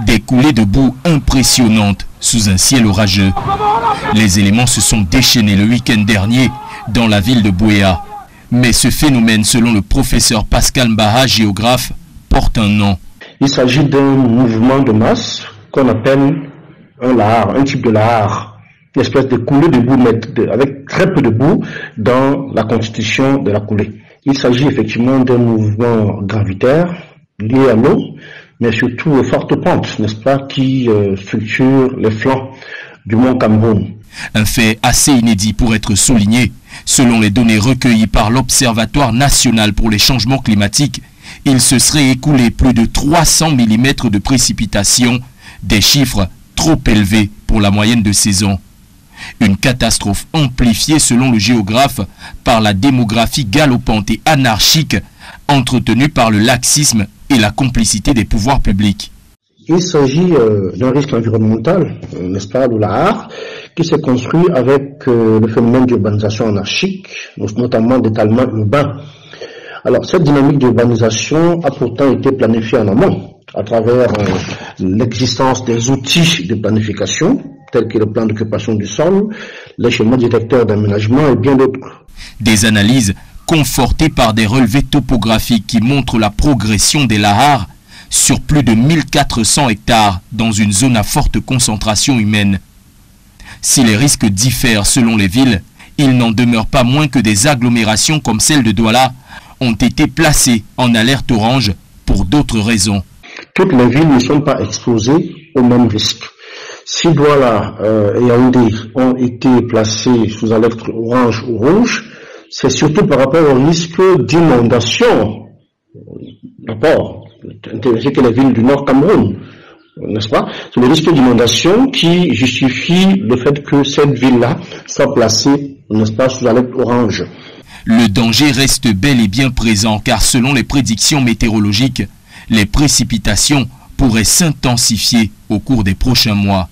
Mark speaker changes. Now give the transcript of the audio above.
Speaker 1: Des coulées de boue impressionnantes sous un ciel orageux. Les éléments se sont déchaînés le week-end dernier dans la ville de Buea. Mais ce phénomène, selon le professeur Pascal Mbaha, géographe, porte un nom.
Speaker 2: Il s'agit d'un mouvement de masse qu'on appelle un lahar, un type de lahar, une espèce de coulée de boue avec très peu de boue dans la constitution de la coulée. Il s'agit effectivement d'un mouvement gravitaire lié à l'eau, mais surtout aux fortes pentes, n'est-ce pas, qui structurent les flancs du mont Cameroun.
Speaker 1: Un fait assez inédit pour être souligné. Selon les données recueillies par l'Observatoire national pour les changements climatiques, il se serait écoulé plus de 300 mm de précipitations, des chiffres trop élevés pour la moyenne de saison. Une catastrophe amplifiée selon le géographe par la démographie galopante et anarchique entretenue par le laxisme et la complicité des pouvoirs publics.
Speaker 2: Il s'agit d'un risque environnemental, n'est-ce pas, le lahar, qui s'est construit avec le phénomène d'urbanisation anarchique, notamment d'étalement urbain. Alors, cette dynamique d'urbanisation a pourtant été planifiée en amont, à travers l'existence des outils de planification, tels que le plan d'occupation du sol, les schémas directeurs d'aménagement et bien d'autres.
Speaker 1: Des analyses confortées par des relevés topographiques qui montrent la progression des lahars sur plus de 1400 hectares dans une zone à forte concentration humaine. Si les risques diffèrent selon les villes, il n'en demeure pas moins que des agglomérations comme celle de Douala ont été placées en alerte orange pour d'autres raisons.
Speaker 2: Toutes les villes ne sont pas exposées au même risque. Si Douala et Yaoundé ont été placés sous alerte orange ou rouge, c'est surtout par rapport au risque d'inondation. D'accord, intéressé que les villes du Nord Cameroun, n'est-ce pas? C'est le risque d'inondation qui justifie le fait que cette ville-là soit placée, n'est-ce pas, sous alerte orange.
Speaker 1: Le danger reste bel et bien présent car selon les prédictions météorologiques, les précipitations pourraient s'intensifier au cours des prochains mois.